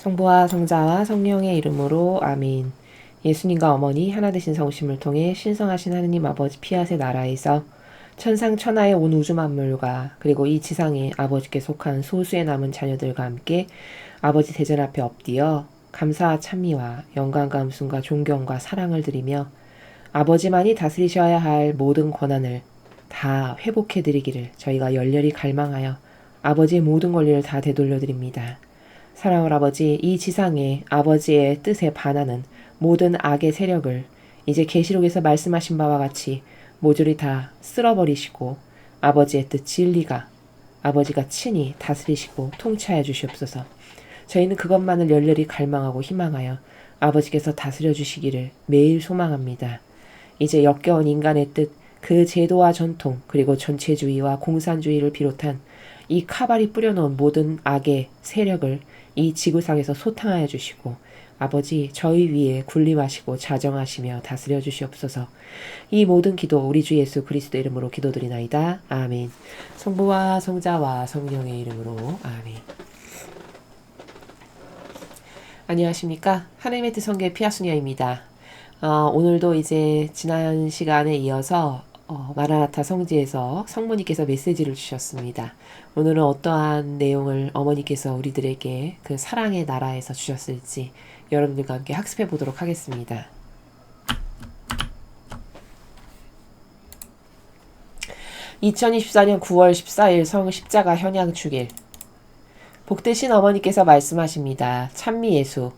성부와 성자와 성령의 이름으로 아멘. 예수님과 어머니 하나 되신 성심을 통해 신성하신 하느님 아버지 피아세 나라에서 천상천하의 온 우주 만물과 그리고 이 지상에 아버지께 속한 소수의 남은 자녀들과 함께 아버지 대전 앞에 엎드려 감사와 찬미와 영광과 음순과 존경과 사랑을 드리며 아버지만이 다스리셔야 할 모든 권한을 다 회복해드리기를 저희가 열렬히 갈망하여 아버지의 모든 권리를 다 되돌려드립니다. 사랑하는 아버지, 이 지상에 아버지의 뜻에 반하는 모든 악의 세력을 이제 계시록에서 말씀하신 바와 같이 모조리 다 쓸어버리시고 아버지의 뜻 진리가 아버지가 친히 다스리시고 통치하여 주시옵소서. 저희는 그것만을 열렬히 갈망하고 희망하여 아버지께서 다스려 주시기를 매일 소망합니다. 이제 역겨운 인간의 뜻, 그 제도와 전통, 그리고 전체주의와 공산주의를 비롯한 이 카발이 뿌려놓은 모든 악의 세력을 이 지구상에서 소탕하여 주시고 아버지 저희 위에 군림하시고 자정하시며 다스려 주시옵소서. 이 모든 기도 우리 주 예수 그리스도 이름으로 기도드리나이다. 아멘. 성부와 성자와 성령의 이름으로 아멘. 안녕하십니까. 하나님의 뜻 성교의 피아수녀입니다. 오늘도 이제 지난 시간에 이어서 마라나타 성지에서 성모님께서 메시지를 주셨습니다. 오늘은 어떠한 내용을 어머니께서 우리들에게 그 사랑의 나라에서 주셨을지 여러분들과 함께 학습해 보도록 하겠습니다. (2024년 9월 14일) 성십자가 현양 축일. 복되신 어머니께서 말씀하십니다. 찬미 예수.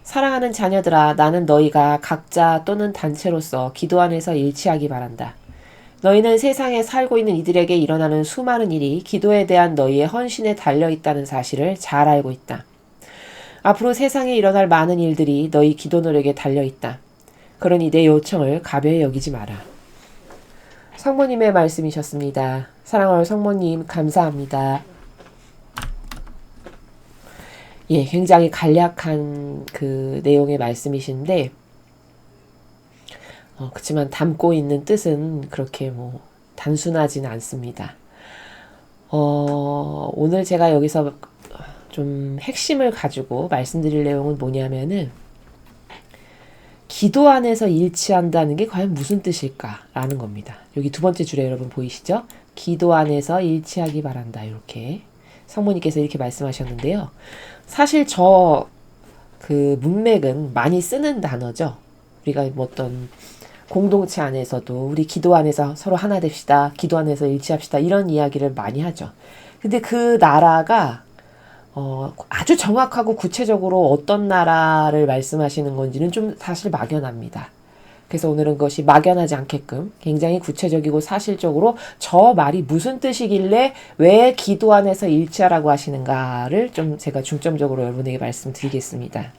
사랑하는 자녀들아, 나는 너희가 각자 또는 단체로서 기도 안에서 일치하기 바란다. 너희는 세상에 살고 있는 이들에게 일어나는 수많은 일이 기도에 대한 너희의 헌신에 달려있다는 사실을 잘 알고 있다. 앞으로 세상에 일어날 많은 일들이 너희 기도 노력에 달려있다. 그러니 내 요청을 가벼이 여기지 마라. 성모님의 말씀이셨습니다. 사랑하는 성모님 감사합니다. 예, 굉장히 간략한 그 내용의 말씀이신데 그렇지만 담고 있는 뜻은 그렇게 단순하진 않습니다. 오늘 제가 여기서 좀 핵심을 가지고 말씀드릴 내용은 뭐냐면은 기도 안에서 일치한다는 게 과연 무슨 뜻일까라는 겁니다. 여기 두 번째 줄에 여러분 보이시죠? 기도 안에서 일치하기 바란다. 이렇게 성모님께서 이렇게 말씀하셨는데요. 사실 그 문맥은 많이 쓰는 단어죠. 우리가 어떤 공동체 안에서도 우리 기도 안에서 서로 하나 됩시다. 기도 안에서 일치합시다. 이런 이야기를 많이 하죠. 근데 그 나라가 아주 정확하고 구체적으로 어떤 나라를 말씀하시는 건지는 좀 사실 막연합니다. 그래서 오늘은 그것이 막연하지 않게끔 굉장히 구체적이고 사실적으로 저 말이 무슨 뜻이길래 왜 기도 안에서 일치하라고 하시는가를 좀 제가 중점적으로 여러분에게 말씀드리겠습니다.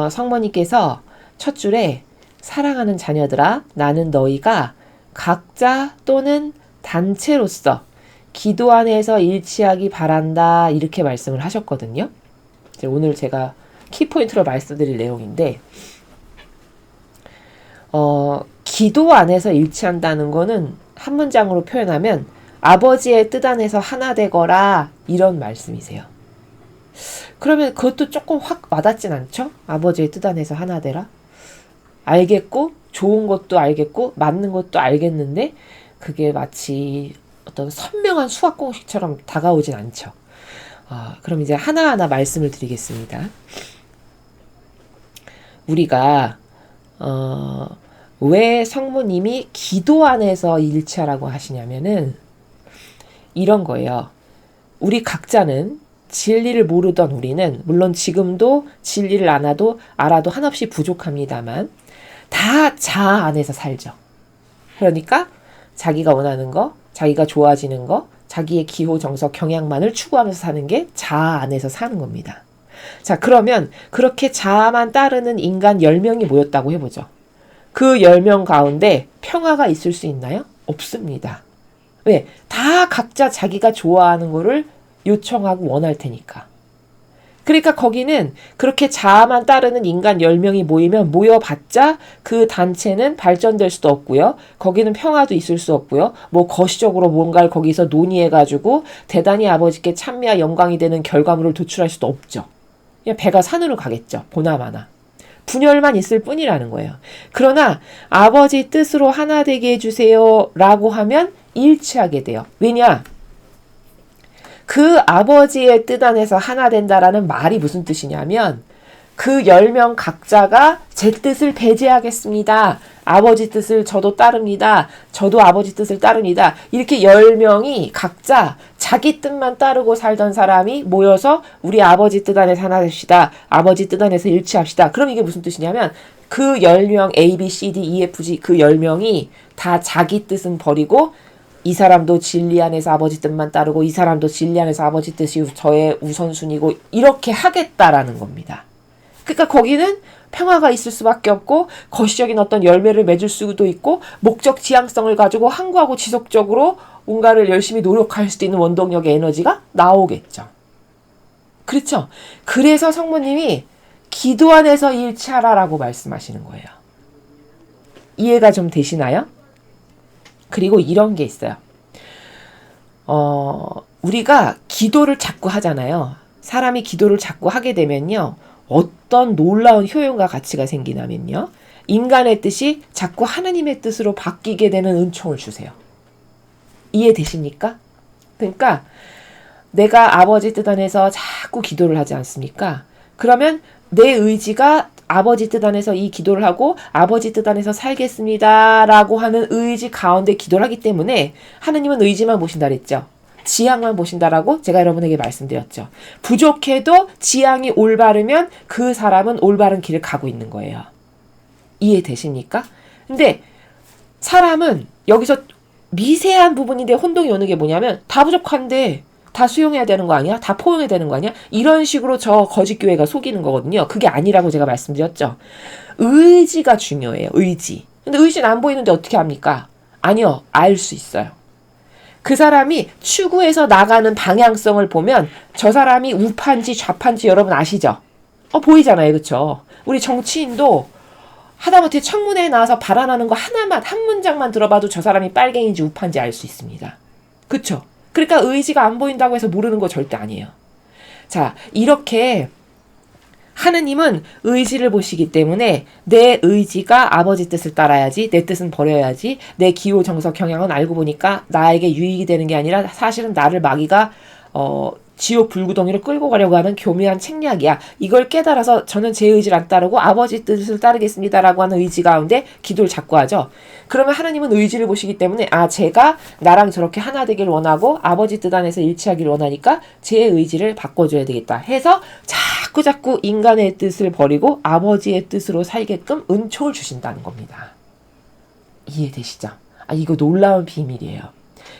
성모님께서 첫 줄에 사랑하는 자녀들아, 나는 너희가 각자 또는 단체로서 기도 안에서 일치하기 바란다 이렇게 말씀을 하셨거든요. 이제 오늘 제가 키포인트로 말씀드릴 내용인데 기도 안에서 일치한다는 거는 한 문장으로 표현하면 아버지의 뜻 안에서 하나 되거라 이런 말씀이세요. 그러면 그것도 조금 확 와닿진 않죠? 아버지의 뜻 안에서 하나 되라? 알겠고 좋은 것도 알겠고 맞는 것도 알겠는데 그게 마치 어떤 선명한 수학 공식처럼 다가오진 않죠. 그럼 이제 하나하나 말씀을 드리겠습니다. 우리가 왜 성모님이 기도 안에서 일치하라고 하시냐면은 이런 거예요. 우리 각자는 진리를 모르던 우리는 물론 지금도 진리를 알아도 한없이 부족합니다만 다 자아 안에서 살죠. 그러니까 자기가 원하는 거, 자기가 좋아지는 거, 자기의 기호, 정석, 경향만을 추구하면서 사는 게 자아 안에서 사는 겁니다. 자, 그러면 그렇게 자아만 따르는 인간 10명이 모였다고 해보죠. 그 10명 가운데 평화가 있을 수 있나요? 없습니다. 왜? 다 각자 자기가 좋아하는 거를 요청하고 원할 테니까. 그러니까 거기는 그렇게 자아만 따르는 인간 10명이 모이면 모여봤자 그 단체는 발전될 수도 없고요. 거기는 평화도 있을 수 없고요. 뭐 거시적으로 뭔가를 거기서 논의해가지고 대단히 아버지께 찬미와 영광이 되는 결과물을 도출할 수도 없죠. 그냥 배가 산으로 가겠죠. 보나마나. 분열만 있을 뿐이라는 거예요. 그러나 아버지 뜻으로 하나 되게 해주세요 라고 하면 일치하게 돼요. 왜냐? 그 아버지의 뜻 안에서 하나 된다라는 말이 무슨 뜻이냐면 그 10명 각자가 제 뜻을 배제하겠습니다. 아버지 뜻을 저도 따릅니다. 저도 아버지 뜻을 따릅니다. 이렇게 10명이 각자 자기 뜻만 따르고 살던 사람이 모여서 우리 아버지 뜻 안에서 하나 됩시다. 아버지 뜻 안에서 일치합시다. 그럼 이게 무슨 뜻이냐면 그 10명 A, B, C, D, E, F, G 그 10명이 다 자기 뜻은 버리고 이 사람도 진리 안에서 아버지 뜻만 따르고 이 사람도 진리 안에서 아버지 뜻이 저의 우선순위고 이렇게 하겠다라는 겁니다. 그러니까 거기는 평화가 있을 수밖에 없고 거시적인 어떤 열매를 맺을 수도 있고 목적 지향성을 가지고 항구하고 지속적으로 뭔가를 열심히 노력할 수도 있는 원동력의 에너지가 나오겠죠. 그렇죠? 그래서 성모님이 기도 안에서 일치하라라고 말씀하시는 거예요. 이해가 좀 되시나요? 그리고 이런 게 있어요. 우리가 기도를 자꾸 하잖아요. 사람이 기도를 자꾸 하게 되면요. 어떤 놀라운 효용과 가치가 생기냐면요. 인간의 뜻이 자꾸 하나님의 뜻으로 바뀌게 되는 은총을 주세요. 이해되십니까? 그러니까 내가 아버지 뜻 안에서 자꾸 기도를 하지 않습니까? 그러면 내 의지가 아버지 뜻 안에서 이 기도를 하고 아버지 뜻 안에서 살겠습니다 라고 하는 의지 가운데 기도를 하기 때문에 하느님은 의지만 보신다 그랬죠. 지향만 보신다라고 제가 여러분에게 말씀드렸죠. 부족해도 지향이 올바르면 그 사람은 올바른 길을 가고 있는 거예요. 이해되십니까? 근데 사람은 여기서 미세한 부분인데 혼동이 오는 게 뭐냐면 다 부족한데 다 수용해야 되는 거 아니야? 다 포용해야 되는 거 아니야? 이런 식으로 저 거짓교회가 속이는 거거든요. 그게 아니라고 제가 말씀드렸죠. 의지가 중요해요. 의지. 근데 의지는 안 보이는데 어떻게 합니까? 아니요. 알 수 있어요. 그 사람이 추구해서 나가는 방향성을 보면 저 사람이 우파인지 좌파인지 여러분 아시죠? 보이잖아요. 그렇죠? 우리 정치인도 하다못해 청문회에 나와서 발언하는 거 하나만 한 문장만 들어봐도 저 사람이 빨갱이인지 우파인지 알 수 있습니다. 그렇죠? 그러니까 의지가 안 보인다고 해서 모르는 거 절대 아니에요. 자, 이렇게 하느님은 의지를 보시기 때문에 내 의지가 아버지 뜻을 따라야지, 내 뜻은 버려야지, 내 기호, 정석, 경향은 알고 보니까 나에게 유익이 되는 게 아니라 사실은 나를 마귀가 지옥 불구덩이로 끌고 가려고 하는 교묘한 책략이야. 이걸 깨달아서 저는 제 의지를 안 따르고 아버지 뜻을 따르겠습니다라고 하는 의지 가운데 기도를 자꾸 하죠. 그러면 하나님은 의지를 보시기 때문에 제가 나랑 저렇게 하나 되길 원하고 아버지 뜻 안에서 일치하길 원하니까 제 의지를 바꿔줘야 되겠다 해서 자꾸 인간의 뜻을 버리고 아버지의 뜻으로 살게끔 은총을 주신다는 겁니다. 이해되시죠? 이거 놀라운 비밀이에요.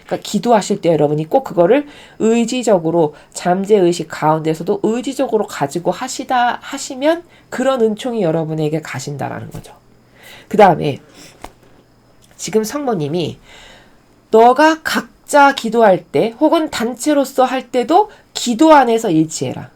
그러니까 기도하실 때 여러분이 꼭 그거를 의지적으로 잠재의식 가운데서도 의지적으로 가지고 하시면 그런 은총이 여러분에게 가신다라는 거죠. 그 다음에 지금 성모님이 너가 각자 기도할 때 혹은 단체로서 할 때도 기도 안에서 일치해라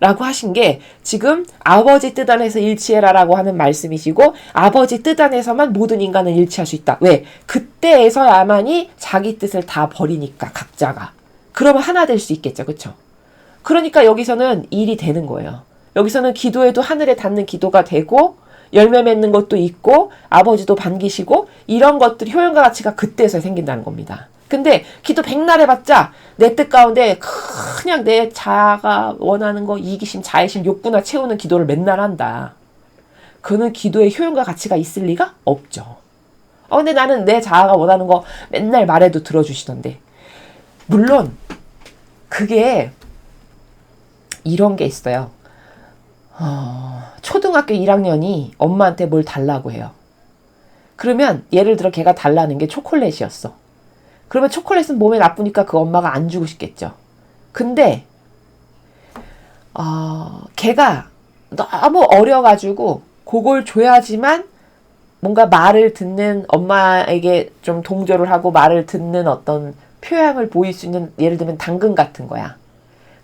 라고 하신 게 지금 아버지 뜻 안에서 일치해라 라고 하는 말씀이시고 아버지 뜻 안에서만 모든 인간은 일치할 수 있다. 왜? 그때에서야만이 자기 뜻을 다 버리니까 각자가. 그러면 하나 될 수 있겠죠. 그렇죠? 그러니까 여기서는 일이 되는 거예요. 여기서는 기도에도 하늘에 닿는 기도가 되고 열매 맺는 것도 있고 아버지도 반기시고 이런 것들이 효용과 가치가 그때에서 생긴다는 겁니다. 근데 기도 백날 해봤자 내 뜻 가운데 그냥 내 자아가 원하는 거 이기심, 자애심, 욕구나 채우는 기도를 맨날 한다. 그는 기도의 효용과 가치가 있을 리가 없죠. 근데 나는 내 자아가 원하는 거 맨날 말해도 들어주시던데. 물론 그게 이런 게 있어요. 초등학교 1학년이 엄마한테 뭘 달라고 해요. 그러면 예를 들어 걔가 달라는 게 초콜릿이었어. 그러면 초콜릿은 몸에 나쁘니까 그 엄마가 안 주고 싶겠죠. 근데 걔가 너무 어려가지고 그걸 줘야지만 뭔가 말을 듣는 엄마에게 좀 동조를 하고 말을 듣는 어떤 표양을 보일 수 있는 예를 들면 당근 같은 거야.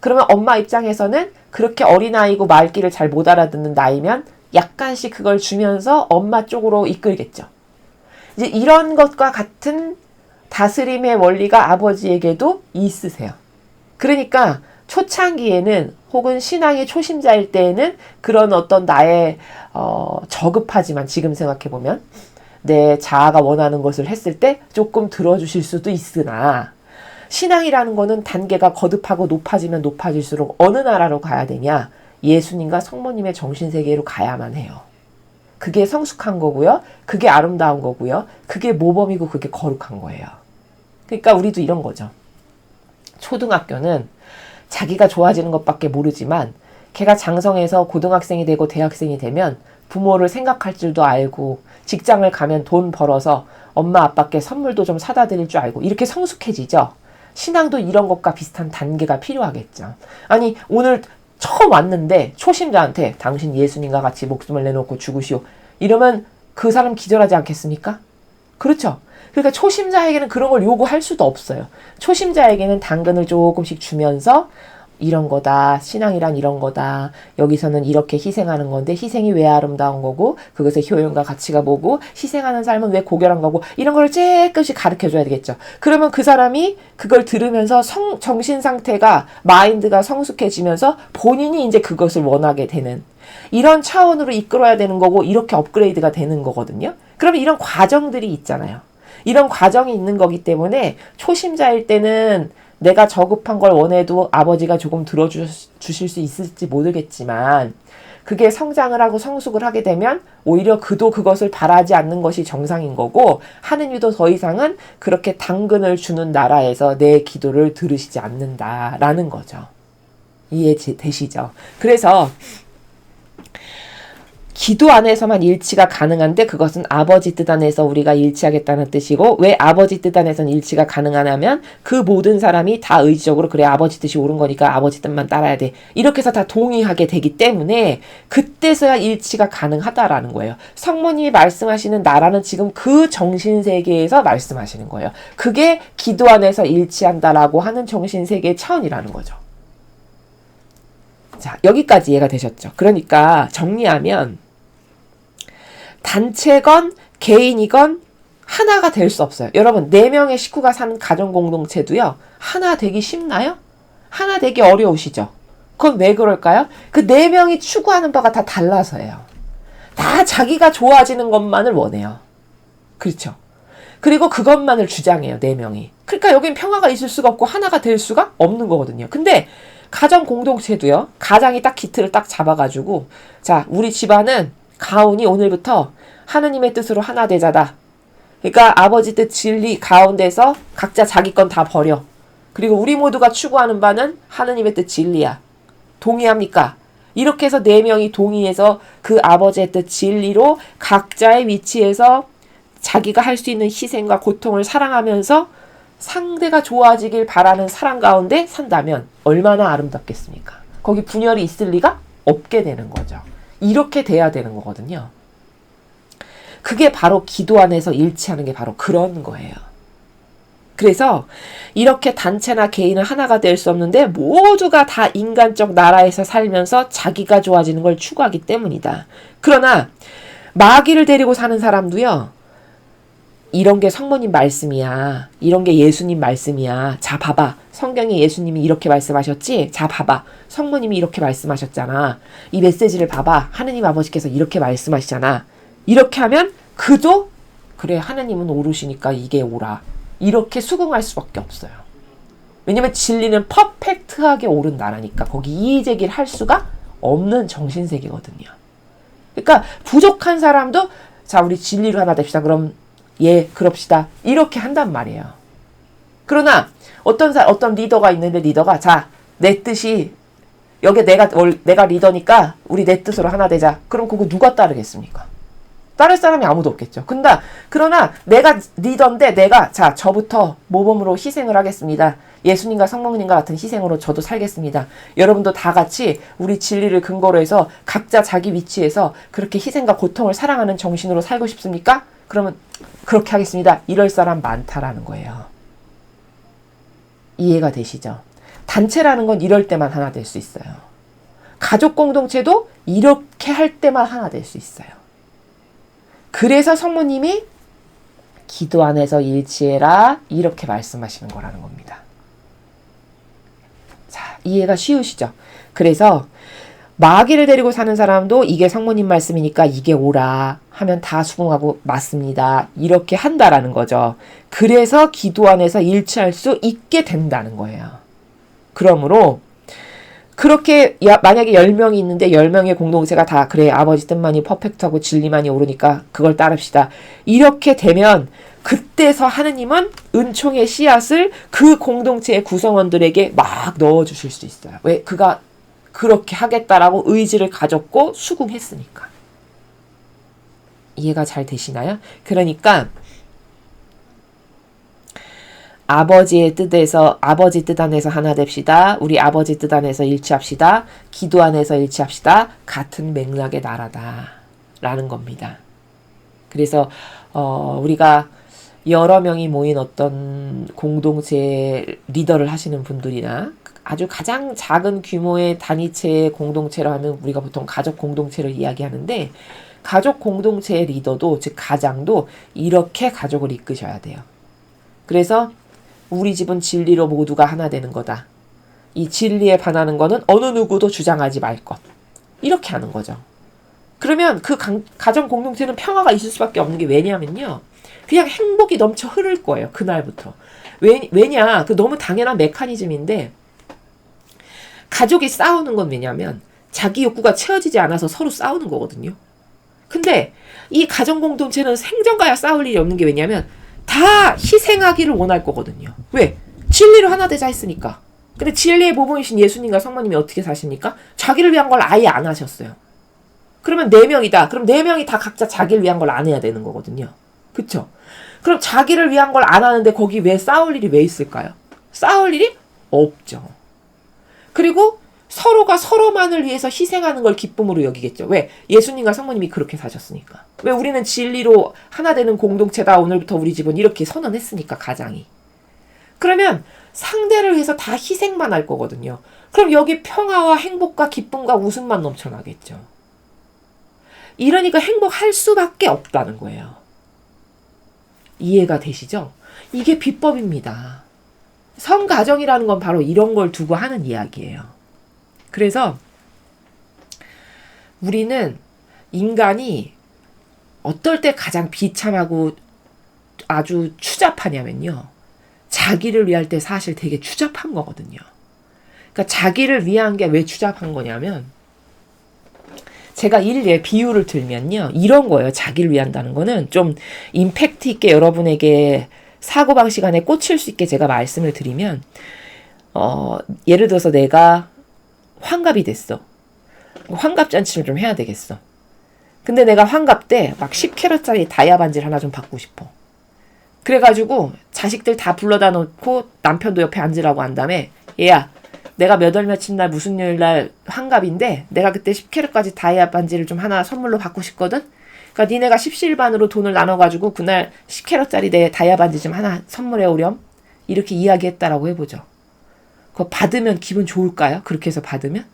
그러면 엄마 입장에서는 그렇게 어린아이고 말귀를 잘 못 알아듣는 나이면 약간씩 그걸 주면서 엄마 쪽으로 이끌겠죠. 이제 이런 것과 같은 다스림의 원리가 아버지에게도 있으세요. 그러니까 초창기에는 혹은 신앙의 초심자일 때에는 그런 어떤 나의 저급하지만 지금 생각해보면 내 자아가 원하는 것을 했을 때 조금 들어주실 수도 있으나 신앙이라는 거는 단계가 거듭하고 높아지면 높아질수록 어느 나라로 가야 되냐? 예수님과 성모님의 정신세계로 가야만 해요. 그게 성숙한 거고요. 그게 아름다운 거고요. 그게 모범이고 그게 거룩한 거예요. 그러니까 우리도 이런 거죠. 초등학교는 자기가 좋아지는 것밖에 모르지만 걔가 장성해서 고등학생이 되고 대학생이 되면 부모를 생각할 줄도 알고 직장을 가면 돈 벌어서 엄마 아빠께 선물도 좀 사다 드릴 줄 알고 이렇게 성숙해지죠. 신앙도 이런 것과 비슷한 단계가 필요하겠죠. 아니 오늘 처음 왔는데 초심자한테 당신 예수님과 같이 목숨을 내놓고 죽으시오. 이러면 그 사람 기절하지 않겠습니까? 그렇죠. 그러니까 초심자에게는 그런 걸 요구할 수도 없어요. 초심자에게는 당근을 조금씩 주면서 이런 거다. 신앙이란 이런 거다. 여기서는 이렇게 희생하는 건데 희생이 왜 아름다운 거고 그것의 효용과 가치가 뭐고 희생하는 삶은 왜 고결한 거고 이런 걸 조금씩 가르쳐줘야 되겠죠. 그러면 그 사람이 그걸 들으면서 정신 상태가 마인드가 성숙해지면서 본인이 이제 그것을 원하게 되는 이런 차원으로 이끌어야 되는 거고 이렇게 업그레이드가 되는 거거든요. 그러면 이런 과정들이 있잖아요. 이런 과정이 있는 거기 때문에 초심자일 때는 내가 저급한 걸 원해도 아버지가 조금 들어주실 수 있을지 모르겠지만 그게 성장을 하고 성숙을 하게 되면 오히려 그도 그것을 바라지 않는 것이 정상인 거고 하느님도 더 이상은 그렇게 당근을 주는 나라에서 내 기도를 들으시지 않는다라는 거죠. 이해되시죠? 그래서 기도 안에서만 일치가 가능한데 그것은 아버지 뜻 안에서 우리가 일치하겠다는 뜻이고 왜 아버지 뜻 안에서는 일치가 가능하냐면 그 모든 사람이 다 의지적으로 그래 아버지 뜻이 옳은 거니까 아버지 뜻만 따라야 돼. 이렇게 해서 다 동의하게 되기 때문에 그때서야 일치가 가능하다라는 거예요. 성모님이 말씀하시는 나라는 지금 그 정신세계에서 말씀하시는 거예요. 그게 기도 안에서 일치한다라고 하는 정신세계의 차원이라는 거죠. 자, 여기까지 이해가 되셨죠? 그러니까 정리하면 단체건 개인이건 하나가 될 수 없어요. 여러분 4명의 식구가 사는 가정공동체도요. 하나 되기 쉽나요? 하나 되기 어려우시죠? 그건 왜 그럴까요? 그 4명이 추구하는 바가 다 달라서예요. 다 자기가 좋아지는 것만을 원해요. 그렇죠? 그리고 그것만을 주장해요. 4명이. 그러니까 여긴 평화가 있을 수가 없고 하나가 될 수가 없는 거거든요. 근데 가정 공동체도요. 가장이 딱 기틀을 딱 잡아가지고 자 우리 집안은 가훈이 오늘부터 하느님의 뜻으로 하나 되자다. 그러니까 아버지 뜻 진리 가운데서 각자 자기 건 다 버려. 그리고 우리 모두가 추구하는 바는 하느님의 뜻 진리야. 동의합니까? 이렇게 해서 4명이 동의해서 그 아버지의 뜻 진리로 각자의 위치에서 자기가 할 수 있는 희생과 고통을 사랑하면서 상대가 좋아지길 바라는 사랑 가운데 산다면 얼마나 아름답겠습니까? 거기 분열이 있을 리가 없게 되는 거죠. 이렇게 돼야 되는 거거든요. 그게 바로 기도 안에서 일치하는 게 바로 그런 거예요. 그래서 이렇게 단체나 개인은 하나가 될 수 없는데 모두가 다 인간적 나라에서 살면서 자기가 좋아지는 걸 추구하기 때문이다. 그러나 마귀를 데리고 사는 사람도요. 이런 게 성모님 말씀이야. 이런 게 예수님 말씀이야. 자 봐봐. 성경에 예수님이 이렇게 말씀하셨지? 자 봐봐. 성모님이 이렇게 말씀하셨잖아. 이 메시지를 봐봐. 하느님 아버지께서 이렇게 말씀하시잖아. 이렇게 하면 그도 그래 하느님은 옳으시니까 이게 옳아. 이렇게 수긍할 수밖에 없어요. 왜냐면 진리는 퍼펙트하게 옳은 나라니까 거기 이의제기를 할 수가 없는 정신세계거든요. 그러니까 부족한 사람도 자 우리 진리로 하나 됩시다. 그럼 예, 그럽시다. 이렇게 한단 말이에요. 그러나 어떤 리더가 있는데 리더가 자, 내 뜻이 여기 내가 리더니까 우리 내 뜻으로 하나 되자. 그럼 그거 누가 따르겠습니까? 따를 사람이 아무도 없겠죠. 그러나 내가 리더인데 내가 자, 저부터 모범으로 희생을 하겠습니다. 예수님과 성모님과 같은 희생으로 저도 살겠습니다. 여러분도 다 같이 우리 진리를 근거로 해서 각자 자기 위치에서 그렇게 희생과 고통을 사랑하는 정신으로 살고 싶습니까? 그러면 그렇게 하겠습니다. 이럴 사람 많다라는 거예요. 이해가 되시죠? 단체라는 건 이럴 때만 하나 될 수 있어요. 가족 공동체도 이렇게 할 때만 하나 될 수 있어요. 그래서 성모님이 기도 안에서 일치해라 이렇게 말씀하시는 거라는 겁니다. 자, 이해가 쉬우시죠? 그래서 마귀를 데리고 사는 사람도 이게 성모님 말씀이니까 이게 옳아 하면 다 수긍하고 맞습니다. 이렇게 한다라는 거죠. 그래서 기도 안에서 일치할 수 있게 된다는 거예요. 그러므로 그렇게 만약에 10명이 있는데 10명의 공동체가 다 그래 아버지 뜻만이 퍼펙트하고 진리만이 옳으니까 그걸 따릅시다. 이렇게 되면 그때서 하느님은 은총의 씨앗을 그 공동체의 구성원들에게 막 넣어주실 수 있어요. 왜? 그가 그렇게 하겠다라고 의지를 가졌고 수긍했으니까. 이해가 잘 되시나요? 그러니까 아버지의 뜻에서 아버지 뜻 안에서 하나 됩시다. 우리 아버지 뜻 안에서 일치합시다. 기도 안에서 일치합시다. 같은 맥락의 나라다 라는 겁니다. 그래서 우리가 여러 명이 모인 어떤 공동체 리더를 하시는 분들이나 아주 가장 작은 규모의 단위체의 공동체로 하면 우리가 보통 가족 공동체를 이야기하는데 가족 공동체의 리더도 즉 가장도 이렇게 가족을 이끄셔야 돼요. 그래서 우리 집은 진리로 모두가 하나 되는 거다. 이 진리에 반하는 거는 어느 누구도 주장하지 말 것. 이렇게 하는 거죠. 그러면 그 가정 공동체는 평화가 있을 수밖에 없는 게 왜냐면요. 그냥 행복이 넘쳐 흐를 거예요. 그날부터. 왜냐? 그 너무 당연한 메커니즘인데 가족이 싸우는 건 왜냐면 자기 욕구가 채워지지 않아서 서로 싸우는 거거든요. 근데 이 가정 공동체는 생전가야 싸울 일이 없는 게 왜냐면 다 희생하기를 원할 거거든요. 왜? 진리로 하나 되자 했으니까. 근데 진리의 모범이신 예수님과 성모님이 어떻게 사십니까? 자기를 위한 걸 아예 안 하셨어요. 그러면 4명이다. 그럼 4명이 다 각자 자기를 위한 걸 안 해야 되는 거거든요. 그쵸? 그럼 자기를 위한 걸 안 하는데 거기 왜 싸울 일이 왜 있을까요? 싸울 일이 없죠. 그리고 서로가 서로만을 위해서 희생하는 걸 기쁨으로 여기겠죠. 왜? 예수님과 성모님이 그렇게 사셨으니까. 왜? 우리는 진리로 하나 되는 공동체다. 오늘부터 우리 집은 이렇게 선언했으니까 가장이. 그러면 상대를 위해서 다 희생만 할 거거든요. 그럼 여기 평화와 행복과 기쁨과 웃음만 넘쳐나겠죠. 이러니까 행복할 수밖에 없다는 거예요. 이해가 되시죠? 이게 비법입니다. 성가정이라는 건 바로 이런 걸 두고 하는 이야기예요. 그래서 우리는 인간이 어떨 때 가장 비참하고 아주 추잡하냐면요. 자기를 위할 때 사실 되게 추잡한 거거든요. 그러니까 자기를 위한 게 왜 추잡한 거냐면 제가 비유를 들면요. 이런 거예요. 자기를 위한다는 거는 좀 임팩트 있게 여러분에게 사고방식 안에 꽂힐 수 있게 제가 말씀을 드리면 예를 들어서 내가 환갑이 됐어. 환갑잔치를 좀 해야 되겠어. 근데 내가 환갑 때 막 10캐럿짜리 다이아 반지를 하나 좀 받고 싶어. 그래가지고 자식들 다 불러다 놓고 남편도 옆에 앉으라고 한 다음에 얘야 내가 몇 월 며칠 날 무슨 요일 날 환갑인데 내가 그때 10캐럿까지 다이아 반지를 좀 하나 선물로 받고 싶거든. 그러니까 니네가 십시일반으로 돈을 나눠가지고 그날 10캐럿짜리 내 다이아 반지 좀 하나 선물해 오렴. 이렇게 이야기했다라고 해보죠. 그거 받으면 기분 좋을까요? 그렇게 해서 받으면?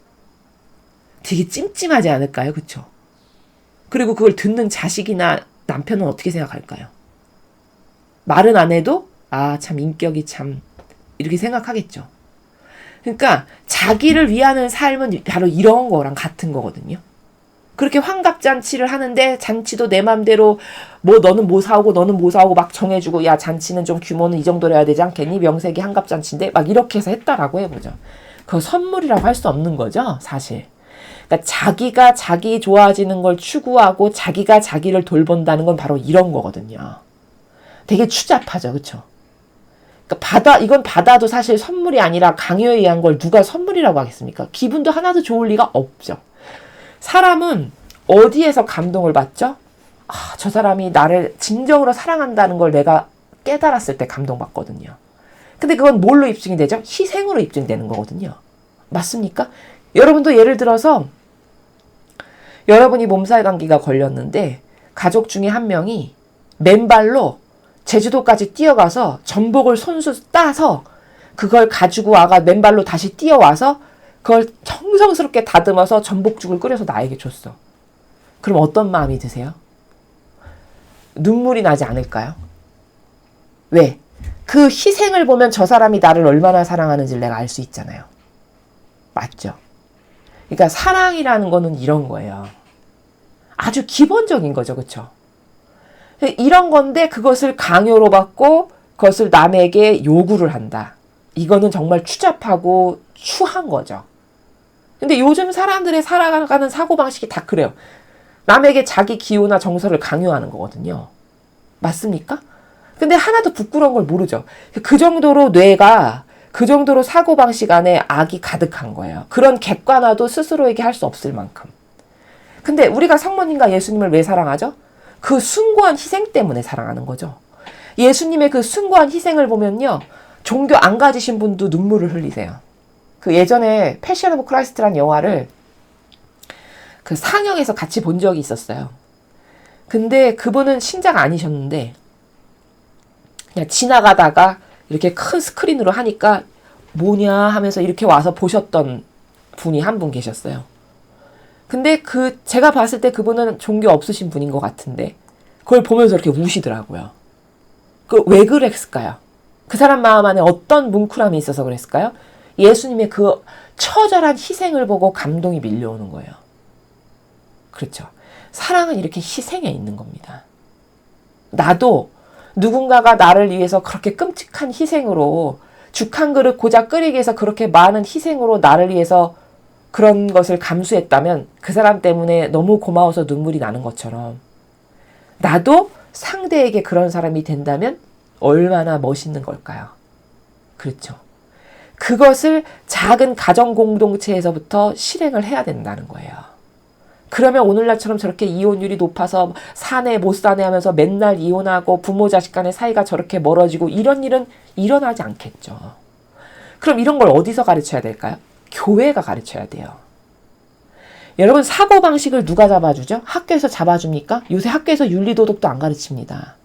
되게 찜찜하지 않을까요? 그쵸? 그리고 그걸 듣는 자식이나 남편은 어떻게 생각할까요? 말은 안 해도 참 인격이 참 이렇게 생각하겠죠. 그러니까 자기를 위하는 삶은 바로 이런 거랑 같은 거거든요. 그렇게 환갑잔치를 하는데 잔치도 내 맘대로 너는 뭐 사오고 너는 뭐 사오고 막 정해주고 야 잔치는 좀 규모는 이 정도로 해야 되지 않겠니? 명색이 환갑잔치인데 막 이렇게 해서 했다라고 해보죠. 그거 선물이라고 할 수 없는 거죠. 사실. 그러니까 자기가 자기 좋아지는 걸 추구하고 자기가 자기를 돌본다는 건 바로 이런 거거든요. 되게 추잡하죠. 그렇죠? 그러니까 이건 받아도 사실 선물이 아니라 강요에 의한 걸 누가 선물이라고 하겠습니까? 기분도 하나도 좋을 리가 없죠. 사람은 어디에서 감동을 받죠? 저 사람이 나를 진정으로 사랑한다는 걸 내가 깨달았을 때 감동받거든요. 근데 그건 뭘로 입증이 되죠? 희생으로 입증되는 거거든요. 맞습니까? 여러분도 예를 들어서 여러분이 몸살 감기가 걸렸는데 가족 중에 한 명이 맨발로 제주도까지 뛰어가서 전복을 손수 따서 그걸 가지고 와가 맨발로 다시 뛰어와서 그걸 정성스럽게 다듬어서 전복죽을 끓여서 나에게 줬어. 그럼 어떤 마음이 드세요? 눈물이 나지 않을까요? 왜? 그 희생을 보면 저 사람이 나를 얼마나 사랑하는지를 내가 알 수 있잖아요. 맞죠? 그러니까 사랑이라는 거는 이런 거예요. 아주 기본적인 거죠. 그렇죠? 이런 건데 그것을 강요로 받고 그것을 남에게 요구를 한다. 이거는 정말 추잡하고 추한 거죠. 근데 요즘 사람들의 살아가는 사고방식이 다 그래요. 남에게 자기 기호나 정서를 강요하는 거거든요. 맞습니까? 근데 하나도 부끄러운 걸 모르죠. 그 정도로 뇌가, 그 정도로 사고방식 안에 악이 가득한 거예요. 그런 객관화도 스스로에게 할 수 없을 만큼. 근데 우리가 성모님과 예수님을 왜 사랑하죠? 그 숭고한 희생 때문에 사랑하는 거죠. 예수님의 그 숭고한 희생을 보면요. 종교 안 가지신 분도 눈물을 흘리세요. 그 예전에 패션 오브 크라이스트라는 영화를 그 상영에서 같이 본 적이 있었어요. 근데 그분은 신자가 아니셨는데 그냥 지나가다가 이렇게 큰 스크린으로 하니까 뭐냐 하면서 이렇게 와서 보셨던 분이 한 분 계셨어요. 근데 제가 봤을 때 그분은 종교 없으신 분인 것 같은데 그걸 보면서 이렇게 우시더라고요. 왜 그랬을까요? 그 사람 마음 안에 어떤 뭉클함이 있어서 그랬을까요? 예수님의 그 처절한 희생을 보고 감동이 밀려오는 거예요. 그렇죠. 사랑은 이렇게 희생에 있는 겁니다. 나도 누군가가 나를 위해서 그렇게 끔찍한 희생으로 죽 한 그릇 고작 끓이기 위해서 그렇게 많은 희생으로 나를 위해서 그런 것을 감수했다면 그 사람 때문에 너무 고마워서 눈물이 나는 것처럼 나도 상대에게 그런 사람이 된다면 얼마나 멋있는 걸까요? 그렇죠. 그것을 작은 가정 공동체에서부터 실행을 해야 된다는 거예요. 그러면 오늘날처럼 저렇게 이혼율이 높아서 사내 못 사내 하면서 맨날 이혼하고 부모 자식 간의 사이가 저렇게 멀어지고 이런 일은 일어나지 않겠죠. 그럼 이런 걸 어디서 가르쳐야 될까요? 교회가 가르쳐야 돼요. 여러분 사고방식을 누가 잡아주죠? 학교에서 잡아줍니까? 요새 학교에서 윤리도덕도 안 가르칩니다.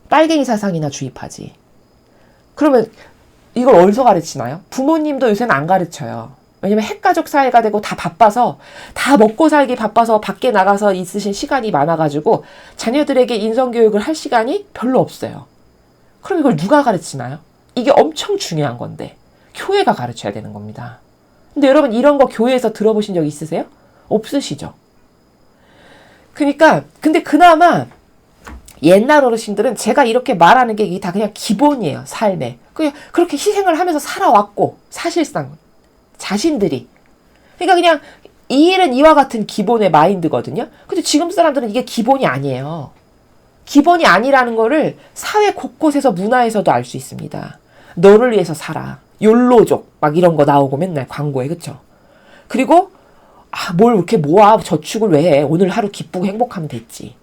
빨갱이 사상이나 주입하지. 그러면 이걸 어디서 가르치나요? 부모님도 요새는 안 가르쳐요. 왜냐면 핵가족 사회가 되고 다 바빠서 다 먹고 살기 바빠서 밖에 나가서 있으신 시간이 많아가지고 자녀들에게 인성교육을 할 시간이 별로 없어요. 그럼 이걸 누가 가르치나요? 이게 엄청 중요한 건데 교회가 가르쳐야 되는 겁니다. 근데 여러분 이런 거 교회에서 들어보신 적 있으세요? 없으시죠? 그러니까 근데 그나마 옛날 어르신들은 제가 이렇게 말하는 게 이게 다 그냥 기본이에요. 삶에. 그냥 그렇게 희생을 하면서 살아왔고 사실상 자신들이. 그러니까 그냥 이 일은 이와 같은 기본의 마인드거든요. 근데 지금 사람들은 이게 기본이 아니에요. 기본이 아니라는 거를 사회 곳곳에서 문화에서도 알 수 있습니다. 너를 위해서 살아. 욜로족 막 이런 거 나오고 맨날 광고에 그쵸? 그리고 뭘 이렇게 모아 저축을 왜 해. 오늘 하루 기쁘고 행복하면 됐지.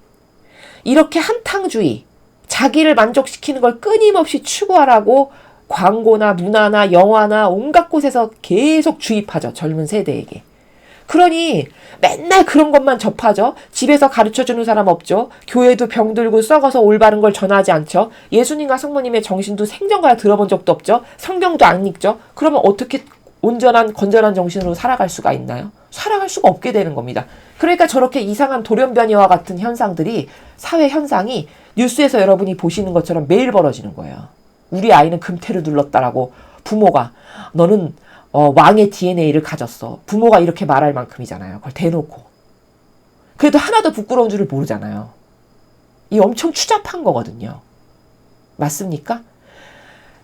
이렇게 한탕주의, 자기를 만족시키는 걸 끊임없이 추구하라고 광고나 문화나 영화나 온갖 곳에서 계속 주입하죠. 젊은 세대에게. 그러니 맨날 그런 것만 접하죠. 집에서 가르쳐주는 사람 없죠. 교회도 병들고 썩어서 올바른 걸 전하지 않죠. 예수님과 성모님의 정신도 생전가야 들어본 적도 없죠. 성경도 안 읽죠. 그러면 어떻게 온전한 건전한 정신으로 살아갈 수가 있나요? 살아갈 수가 없게 되는 겁니다. 그러니까 저렇게 이상한 돌연변이와 같은 현상들이 사회 현상이 뉴스에서 여러분이 보시는 것처럼 매일 벌어지는 거예요. 우리 아이는 금태를 눌렀다라고 부모가 너는 왕의 DNA를 가졌어. 부모가 이렇게 말할 만큼이잖아요. 그걸 대놓고. 그래도 하나도 부끄러운 줄을 모르잖아요. 이 엄청 추잡한 거거든요. 맞습니까?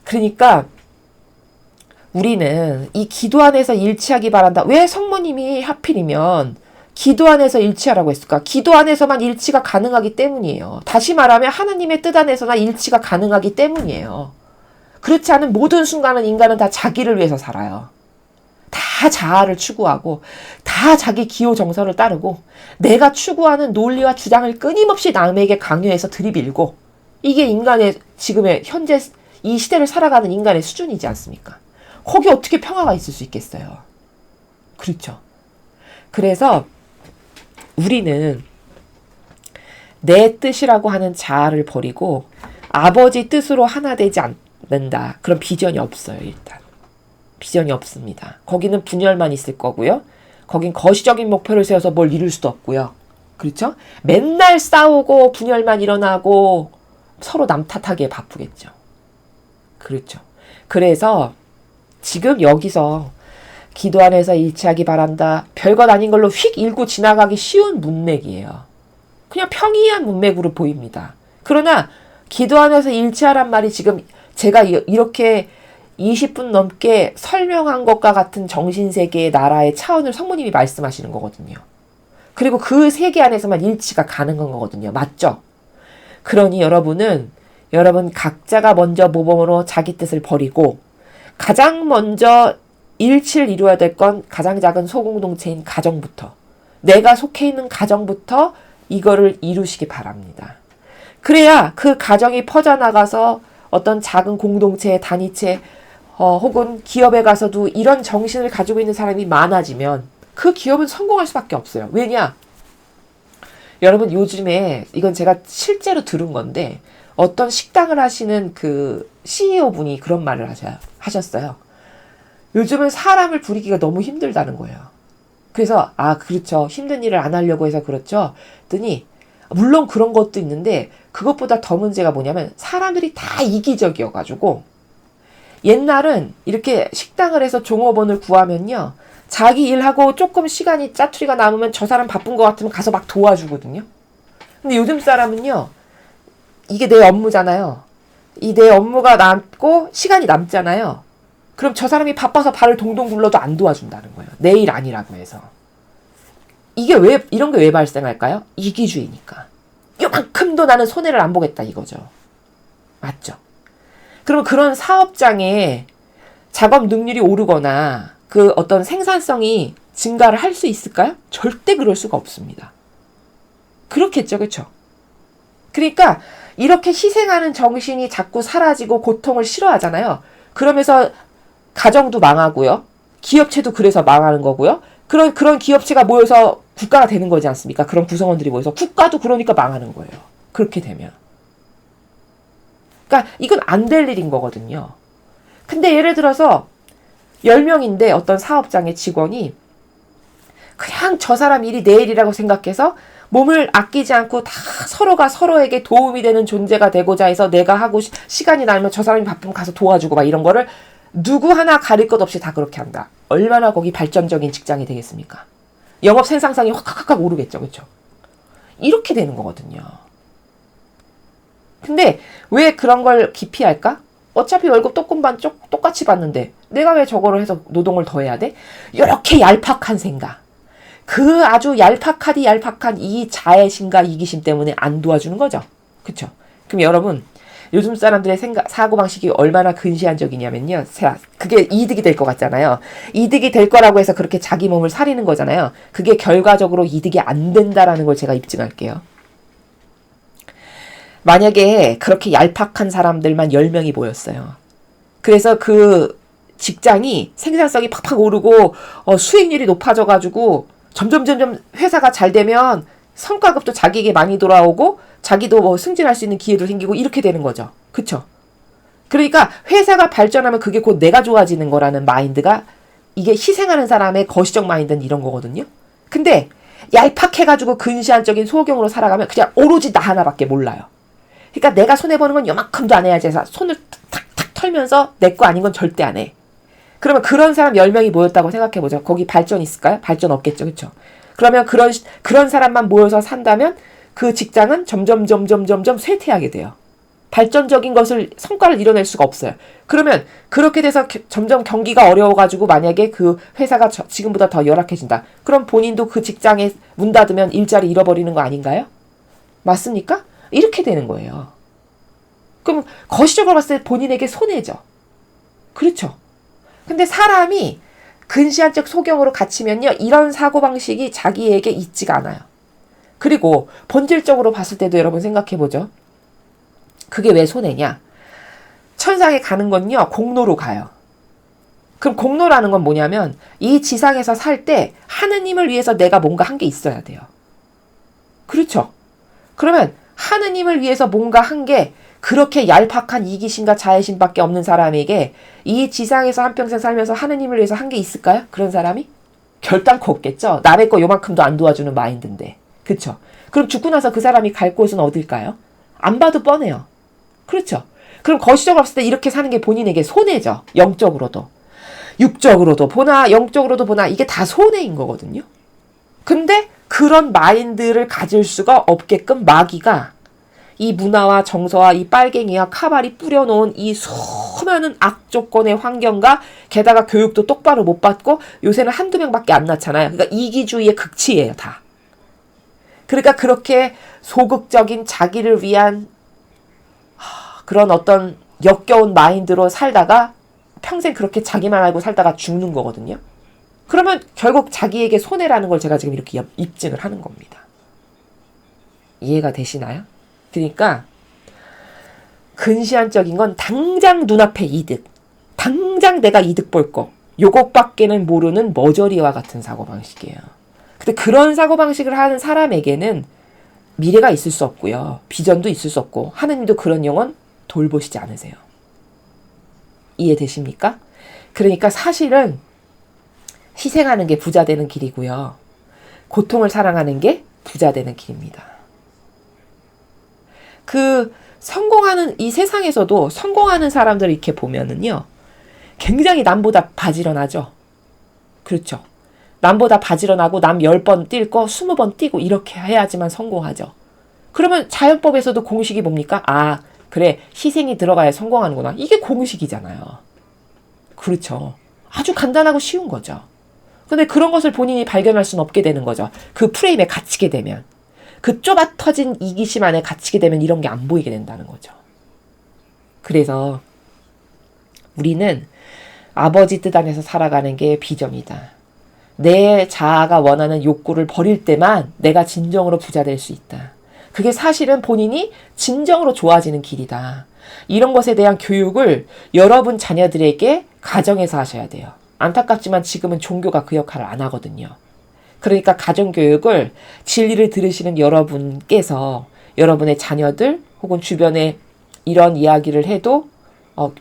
그러니까 우리는 이 기도 안에서 일치하기 바란다. 왜 성모님이 하필이면 기도 안에서 일치하라고 했을까? 기도 안에서만 일치가 가능하기 때문이에요. 다시 말하면 하나님의 뜻 안에서나 일치가 가능하기 때문이에요. 그렇지 않은 모든 순간은 인간은 다 자기를 위해서 살아요. 다 자아를 추구하고 다 자기 기호 정서를 따르고 내가 추구하는 논리와 주장을 끊임없이 남에게 강요해서 들이밀고 이게 인간의 지금의 현재 이 시대를 살아가는 인간의 수준이지 않습니까? 거기 어떻게 평화가 있을 수 있겠어요? 그렇죠. 그래서 우리는 내 뜻이라고 하는 자아를 버리고 아버지 뜻으로 하나 되지 않는다. 그런 비전이 없어요, 일단. 비전이 없습니다. 거기는 분열만 있을 거고요. 거긴 거시적인 목표를 세워서 뭘 이룰 수도 없고요. 그렇죠? 맨날 싸우고 분열만 일어나고 서로 남 탓하기에 바쁘겠죠. 그렇죠. 그래서 지금 여기서 기도 안에서 일치하기 바란다. 별것 아닌 걸로 휙 읽고 지나가기 쉬운 문맥이에요. 그냥 평이한 문맥으로 보입니다. 그러나 기도 안에서 일치하란 말이 지금 제가 이렇게 20분 넘게 설명한 것과 같은 정신세계의 나라의 차원을 성모님이 말씀하시는 거거든요. 그리고 그 세계 안에서만 일치가 가능한 거거든요. 맞죠? 그러니 여러분 각자가 먼저 모범으로 자기 뜻을 버리고 가장 먼저 일치를 이루어야 될 건 가장 작은 소공동체인 가정부터, 내가 속해 있는 가정부터 이거를 이루시기 바랍니다. 그래야 그 가정이 퍼져나가서 어떤 작은 공동체, 단위체 혹은 기업에 가서도 이런 정신을 가지고 있는 사람이 많아지면 그 기업은 성공할 수밖에 없어요. 왜냐? 여러분 요즘에 이건 제가 실제로 들은 건데 어떤 식당을 하시는 그 CEO 분이 그런 말을 하셨어요. 요즘은 사람을 부리기가 너무 힘들다는 거예요. 그래서 그렇죠. 힘든 일을 안 하려고 해서 그렇죠. 했더니 물론 그런 것도 있는데 그것보다 더 문제가 뭐냐면 사람들이 다 이기적이어가지고 옛날은 이렇게 식당을 해서 종업원을 구하면요. 자기 일하고 조금 시간이 짜투리가 남으면 저 사람 바쁜 것 같으면 가서 막 도와주거든요. 근데 요즘 사람은요. 이게 내 업무잖아요. 이 내 업무가 남고 시간이 남잖아요. 그럼 저 사람이 바빠서 발을 동동 굴러도 안 도와준다는 거예요. 내 일 아니라고 해서. 이런 게 왜 발생할까요? 이기주의니까. 요만큼도 나는 손해를 안 보겠다 이거죠. 맞죠? 그러면 그런 사업장에 작업 능률이 오르거나 그 어떤 생산성이 증가를 할 수 있을까요? 절대 그럴 수가 없습니다. 그렇겠죠, 그렇죠? 그러니까 이렇게 희생하는 정신이 자꾸 사라지고 고통을 싫어하잖아요. 그러면서 가정도 망하고요. 기업체도 그래서 망하는 거고요. 그런 기업체가 모여서 국가가 되는 거지 않습니까? 그런 구성원들이 모여서 국가도 그러니까 망하는 거예요. 그렇게 되면. 그러니까 이건 안 될 일인 거거든요. 근데 예를 들어서 10명인데 어떤 사업장의 직원이 그냥 저 사람 일이 내 일이라고 생각해서 몸을 아끼지 않고 다 서로가 서로에게 도움이 되는 존재가 되고자 해서 내가 하고 시간이 나면 저 사람이 바쁘면 가서 도와주고 막 이런 거를 누구 하나 가릴 것 없이 다 그렇게 한다. 얼마나 거기 발전적인 직장이 되겠습니까? 영업 생산성이 확 오르겠죠. 그렇죠? 이렇게 되는 거거든요. 근데 왜 그런 걸 기피할까? 어차피 월급 똑같이 똑같이 받는데 내가 왜 저거를 해서 노동을 더 해야 돼? 이렇게 얄팍한 생각. 그 아주 얄팍한 이 자애심과 이기심 때문에 안 도와주는 거죠. 그쵸? 그럼 여러분 요즘 사람들의 사고방식이 얼마나 근시안적이냐면요. 그게 이득이 될 것 같잖아요. 이득이 될 거라고 해서 그렇게 자기 몸을 사리는 거잖아요. 그게 결과적으로 이득이 안 된다라는 걸 제가 입증할게요. 만약에 그렇게 얄팍한 사람들만 10명이 모였어요. 그래서 그 직장이 생산성이 팍팍 오르고 수익률이 높아져가지고 점점 회사가 잘 되면 성과급도 자기에게 많이 돌아오고 자기도 뭐 승진할 수 있는 기회도 생기고 이렇게 되는 거죠. 그쵸? 그러니까 회사가 발전하면 그게 곧 내가 좋아지는 거라는 마인드가 이게 희생하는 사람의 거시적 마인드는 이런 거거든요. 근데 얄팍해가지고 근시안적인 소경으로 살아가면 그냥 오로지 나 하나밖에 몰라요. 그러니까 내가 손해보는 건 요만큼도 안 해야지 해서 손을 탁탁 털면서 내 거 아닌 건 절대 안 해. 그러면 그런 사람 10명이 모였다고 생각해보죠. 거기 발전 있을까요? 발전 없겠죠. 그렇죠? 그러면 그런 사람만 모여서 산다면 그 직장은 점점 쇠퇴하게 돼요. 발전적인 성과를 이뤄낼 수가 없어요. 그러면 그렇게 돼서 점점 경기가 어려워가지고 만약에 그 회사가 지금보다 더 열악해진다. 그럼 본인도 그 직장에 문 닫으면 일자리 잃어버리는 거 아닌가요? 맞습니까? 이렇게 되는 거예요. 그럼 거시적으로 봤을 때 본인에게 손해죠. 그렇죠? 근데 사람이 근시안적 소경으로 갇히면요. 이런 사고방식이 자기에게 있지가 않아요. 그리고 본질적으로 봤을 때도 여러분 생각해보죠. 그게 왜 손해냐? 천상에 가는 건요. 공로로 가요. 그럼 공로라는 건 뭐냐면 이 지상에서 살 때 하느님을 위해서 내가 뭔가 한 게 있어야 돼요. 그렇죠? 그러면 하느님을 위해서 뭔가 한 게 그렇게 얄팍한 이기심과 자애심밖에 없는 사람에게 이 지상에서 한평생 살면서 하느님을 위해서 한 게 있을까요? 그런 사람이? 결단코 없겠죠. 남의 거 요만큼도 안 도와주는 마인드인데. 그쵸? 그럼 죽고 나서 그 사람이 갈 곳은 어딜까요? 안 봐도 뻔해요. 그렇죠? 그럼 거시적으로 봤을 때 이렇게 사는 게 본인에게 손해죠. 영적으로도. 육적으로도 보나 영적으로도 보나 이게 다 손해인 거거든요. 근데 그런 마인드를 가질 수가 없게끔 마귀가 이 문화와 정서와 이 빨갱이와 카발이 뿌려놓은 이 수많은 악조건의 환경과 게다가 교육도 똑바로 못 받고 요새는 한두 명밖에 안 낳잖아요. 그러니까 이기주의의 극치예요, 다. 그러니까 그렇게 소극적인 자기를 위한 그런 어떤 역겨운 마인드로 살다가 평생 그렇게 자기만 알고 살다가 죽는 거거든요. 그러면 결국 자기에게 손해라는 걸 제가 지금 이렇게 입증을 하는 겁니다. 이해가 되시나요? 그러니까 근시안적인 건 당장 눈앞의 이득, 당장 내가 이득 볼 거, 요것밖에는 모르는 머저리와 같은 사고방식이에요. 근데 그런 사고방식을 하는 사람에게는 미래가 있을 수 없고요. 비전도 있을 수 없고 하느님도 그런 영혼 돌보시지 않으세요. 이해되십니까? 그러니까 사실은 희생하는 게 부자 되는 길이고요. 고통을 사랑하는 게 부자 되는 길입니다. 성공하는 이 세상에서도 성공하는 사람들을 이렇게 보면은요. 굉장히 남보다 바지런하죠. 그렇죠. 남보다 바지런하고 남 10번 뛸 거 20번 뛰고 이렇게 해야지만 성공하죠. 그러면 자연법에서도 공식이 뭡니까? 아, 그래. 희생이 들어가야 성공하는구나. 이게 공식이잖아요. 그렇죠. 아주 간단하고 쉬운 거죠. 근데 그런 것을 본인이 발견할 수는 없게 되는 거죠. 그 프레임에 갇히게 되면. 그 좁아 터진 이기심 안에 갇히게 되면 이런 게 안 보이게 된다는 거죠. 그래서 우리는 아버지 뜻 안에서 살아가는 게 비전이다. 내 자아가 원하는 욕구를 버릴 때만 내가 진정으로 부자 될 수 있다. 그게 사실은 본인이 진정으로 좋아지는 길이다. 이런 것에 대한 교육을 여러분 자녀들에게 가정에서 하셔야 돼요. 안타깝지만 지금은 종교가 그 역할을 안 하거든요. 그러니까 가정교육을 진리를 들으시는 여러분께서 여러분의 자녀들 혹은 주변에 이런 이야기를 해도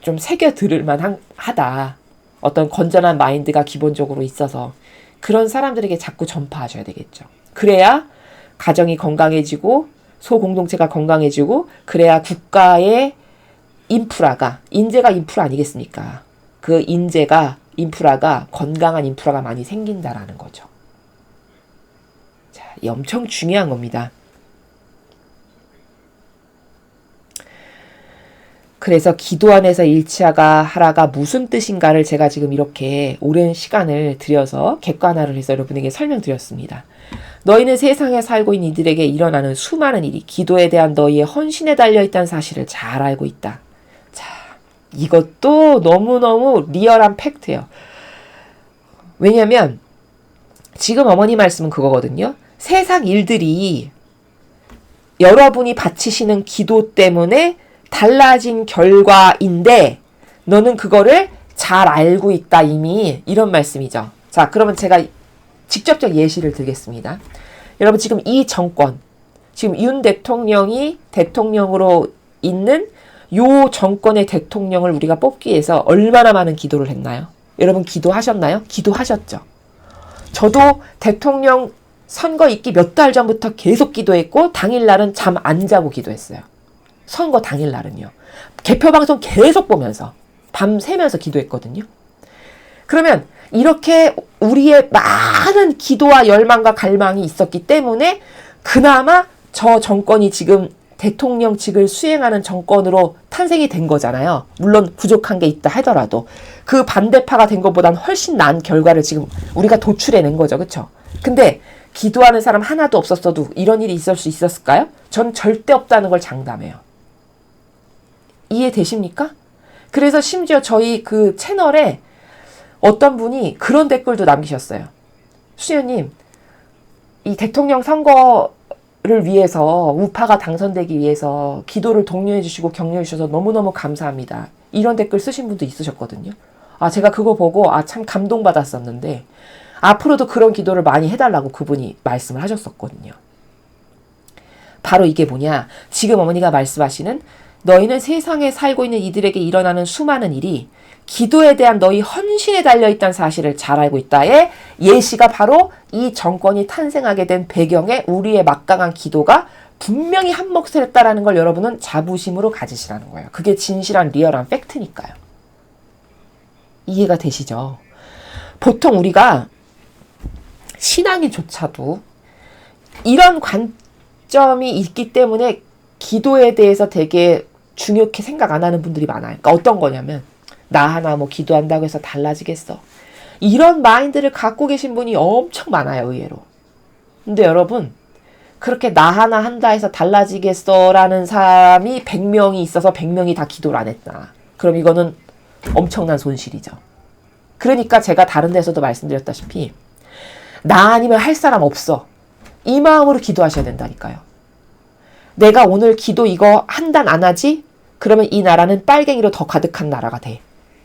좀 새겨 들을 만하다. 어떤 건전한 마인드가 기본적으로 있어서 그런 사람들에게 자꾸 전파하셔야 되겠죠. 그래야 가정이 건강해지고 소공동체가 건강해지고 그래야 국가의 인프라가 인재가 인프라 아니겠습니까? 그 인프라가 건강한 인프라가 많이 생긴다라는 거죠. 자, 이 엄청 중요한 겁니다. 그래서 기도 안에서 일치하가 하라가 무슨 뜻인가를 제가 지금 이렇게 오랜 시간을 들여서 객관화를 해서 여러분에게 설명드렸습니다. 너희는 세상에 살고 있는 이들에게 일어나는 수많은 일이 기도에 대한 너희의 헌신에 달려있다는 사실을 잘 알고 있다. 자, 이것도 너무너무 리얼한 팩트예요. 왜냐면 지금 어머니 말씀은 그거거든요. 세상 일들이 여러분이 바치시는 기도 때문에 달라진 결과인데 너는 그거를 잘 알고 있다 이미 이런 말씀이죠. 자, 그러면 제가 직접적 예시를 들겠습니다. 여러분 지금 이 정권, 지금 윤 대통령이 대통령으로 있는 요 정권의 대통령을 우리가 뽑기 위해서 얼마나 많은 기도를 했나요? 여러분 기도하셨나요? 기도하셨죠. 저도 대통령 선거 있기 몇 달 전부터 계속 기도했고 당일날은 잠 안 자고 기도했어요. 선거 당일날은요. 개표방송 계속 보면서 밤새면서 기도했거든요. 그러면 이렇게 우리의 많은 기도와 열망과 갈망이 있었기 때문에 그나마 저 정권이 지금 대통령직을 수행하는 정권으로 탄생이 된 거잖아요. 물론 부족한 게 있다 하더라도 그 반대파가 된 것보다는 훨씬 나은 결과를 지금 우리가 도출해낸 거죠. 그렇죠? 근데 기도하는 사람 하나도 없었어도 이런 일이 있을 수 있었을까요? 전 절대 없다는 걸 장담해요. 이해되십니까? 그래서 심지어 저희 그 채널에 어떤 분이 그런 댓글도 남기셨어요. 수녀님, 이 대통령 선거를 위해서 우파가 당선되기 위해서 기도를 독려해 주시고 격려해 주셔서 너무너무 감사합니다. 이런 댓글 쓰신 분도 있으셨거든요. 아, 제가 그거 보고 참 감동받았었는데 앞으로도 그런 기도를 많이 해달라고 그분이 말씀을 하셨었거든요. 바로 이게 뭐냐? 지금 어머니가 말씀하시는 너희는 세상에 살고 있는 이들에게 일어나는 수많은 일이 기도에 대한 너희 헌신에 달려있다는 사실을 잘 알고 있다의 예시가 바로 이 정권이 탄생하게 된 배경에 우리의 막강한 기도가 분명히 한 몫을 했다라는 걸 여러분은 자부심으로 가지시라는 거예요. 그게 진실한 리얼한 팩트니까요. 이해가 되시죠? 보통 우리가 신앙인조차도 이런 관점이 있기 때문에 기도에 대해서 되게 중요하게 생각 안 하는 분들이 많아요. 그러니까 어떤 거냐면 나 하나 뭐 기도한다고 해서 달라지겠어. 이런 마인드를 갖고 계신 분이 엄청 많아요. 의외로. 근데 여러분 그렇게 나 하나 한다 해서 달라지겠어 라는 사람이 100명이 있어서 100명이 다 기도를 안 했다. 그럼 이거는 엄청난 손실이죠. 그러니까 제가 다른 데서도 말씀드렸다시피 나 아니면 할 사람 없어. 이 마음으로 기도하셔야 된다니까요. 내가 오늘 기도 이거 한단 안 하지? 그러면 이 나라는 빨갱이로 더 가득한 나라가 돼.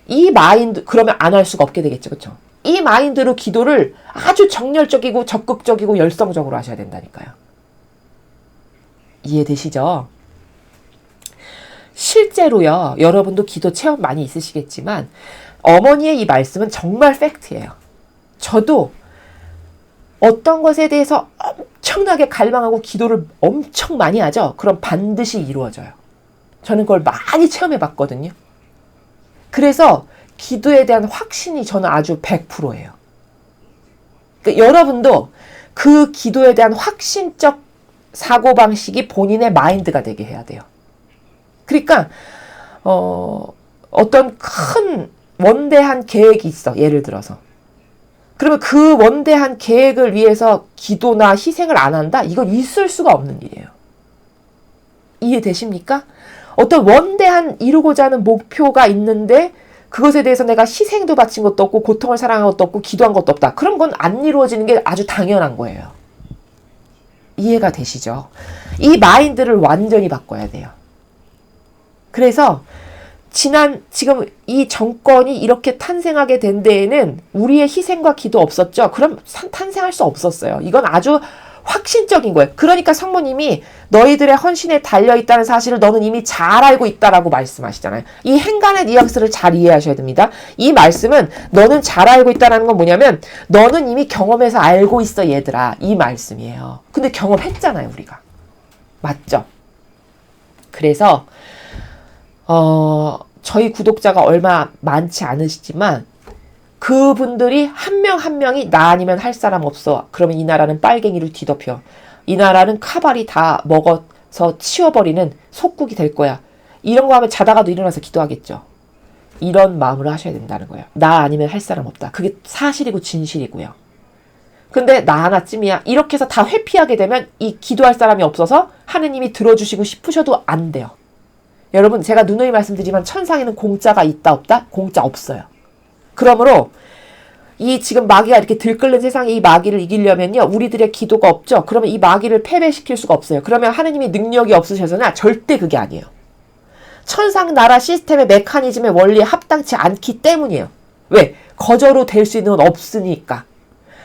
이 마인드, 그러면 안 할 수가 없게 되겠죠. 그렇죠? 이 마인드로 기도를 아주 정열적이고 적극적이고 열성적으로 하셔야 된다니까요. 이해되시죠? 실제로요. 여러분도 기도 체험 많이 있으시겠지만 어머니의 이 말씀은 정말 팩트예요. 저도 어떤 것에 대해서 엄청나게 갈망하고 기도를 엄청 많이 하죠. 그럼 반드시 이루어져요. 저는 그걸 많이 체험해 봤거든요. 그래서 기도에 대한 확신이 저는 아주 100%예요. 그러니까 여러분도 그 기도에 대한 확신적 사고방식이 본인의 마인드가 되게 해야 돼요. 그러니까 어떤 큰 원대한 계획이 있어. 예를 들어서. 그러면 그 원대한 계획을 위해서 기도나 희생을 안 한다? 이건 있을 수가 없는 일이에요. 이해되십니까? 어떤 원대한 이루고자 하는 목표가 있는데 그것에 대해서 내가 희생도 바친 것도 없고 고통을 사랑한 것도 없고 기도한 것도 없다. 그럼 그건 안 이루어지는 게 아주 당연한 거예요. 이해가 되시죠? 이 마인드를 완전히 바꿔야 돼요. 그래서 지금 이 정권이 이렇게 탄생하게 된 데에는 우리의 희생과 기도 없었죠? 그럼 탄생할 수 없었어요. 이건 아주 확신적인 거예요. 그러니까 성모님이 너희들의 헌신에 달려있다는 사실을 너는 이미 잘 알고 있다라고 말씀하시잖아요. 이 행간의 뉘앙스를 잘 이해하셔야 됩니다. 이 말씀은 너는 잘 알고 있다는 건 뭐냐면 너는 이미 경험해서 알고 있어 얘들아. 이 말씀이에요. 근데 경험했잖아요 우리가. 맞죠? 그래서 저희 구독자가 얼마 많지 않으시지만 그분들이 한 명 한 명이 나 아니면 할 사람 없어. 그러면 이 나라는 빨갱이로 뒤덮여. 이 나라는 카발이 다 먹어서 치워버리는 속국이 될 거야. 이런 거 하면 자다가도 일어나서 기도하겠죠. 이런 마음으로 하셔야 된다는 거예요. 나 아니면 할 사람 없다. 그게 사실이고 진실이고요. 근데 나 하나쯤이야. 이렇게 해서 다 회피하게 되면 이 기도할 사람이 없어서 하느님이 들어주시고 싶으셔도 안 돼요. 여러분 제가 누누이 말씀드리지만 천상에는 공짜가 있다 없다? 공짜 없어요. 그러므로 이 지금 마귀가 이렇게 들끓는 세상에 이 마귀를 이기려면요. 우리들의 기도가 없죠. 그러면 이 마귀를 패배시킬 수가 없어요. 그러면 하느님이 능력이 없으셔서나 절대 그게 아니에요. 천상 나라 시스템의 메커니즘의 원리에 합당치 않기 때문이에요. 왜? 거저로 될 수 있는 건 없으니까.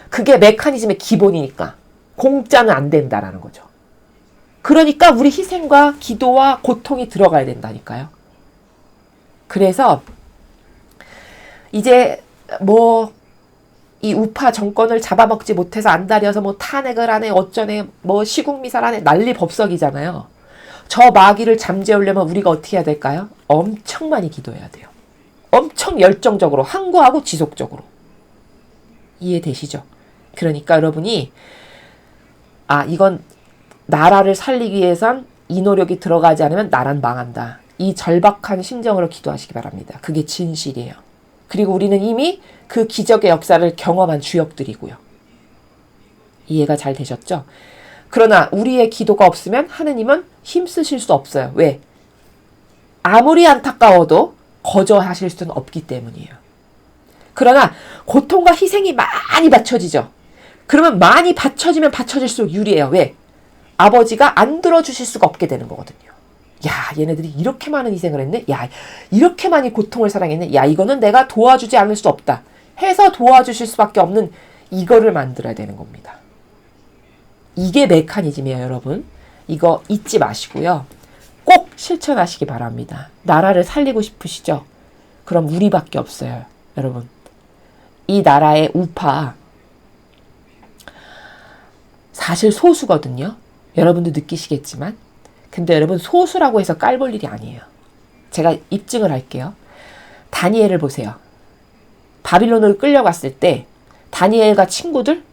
그게 메커니즘의 기본이니까. 공짜는 안 된다라는 거죠. 그러니까 우리 희생과 기도와 고통이 들어가야 된다니까요. 그래서 이제 뭐 이 우파 정권을 잡아먹지 못해서 안달이어서 뭐 탄핵을 하네 어쩌네 뭐 시국미사를 하네 난리 법석이잖아요. 저 마귀를 잠재우려면 우리가 어떻게 해야 될까요? 엄청 많이 기도해야 돼요. 엄청 열정적으로 항구하고 지속적으로. 이해되시죠? 그러니까 여러분이 이건 나라를 살리기 위해선 이 노력이 들어가지 않으면 나란 망한다. 이 절박한 심정으로 기도하시기 바랍니다. 그게 진실이에요. 그리고 우리는 이미 그 기적의 역사를 경험한 주역들이고요. 이해가 잘 되셨죠? 그러나 우리의 기도가 없으면 하느님은 힘쓰실 수 없어요. 왜? 아무리 안타까워도 거저하실 수는 없기 때문이에요. 그러나 고통과 희생이 많이 바쳐지죠. 그러면 많이 바쳐지면 바쳐질수록 유리해요. 왜? 아버지가 안 들어주실 수가 없게 되는 거거든요. 야, 얘네들이 이렇게 많은 희생을 했네? 야, 이렇게 많이 고통을 사랑했네? 야, 이거는 내가 도와주지 않을 수 없다. 해서 도와주실 수밖에 없는 이거를 만들어야 되는 겁니다. 이게 메커니즘이에요, 여러분. 이거 잊지 마시고요. 꼭 실천하시기 바랍니다. 나라를 살리고 싶으시죠? 그럼 우리밖에 없어요. 여러분. 이 나라의 우파 사실 소수거든요. 여러분도 느끼시겠지만. 근데 여러분 소수라고 해서 깔볼 일이 아니에요. 제가 입증을 할게요. 다니엘을 보세요. 바빌론으로 끌려갔을 때 다니엘과 친구들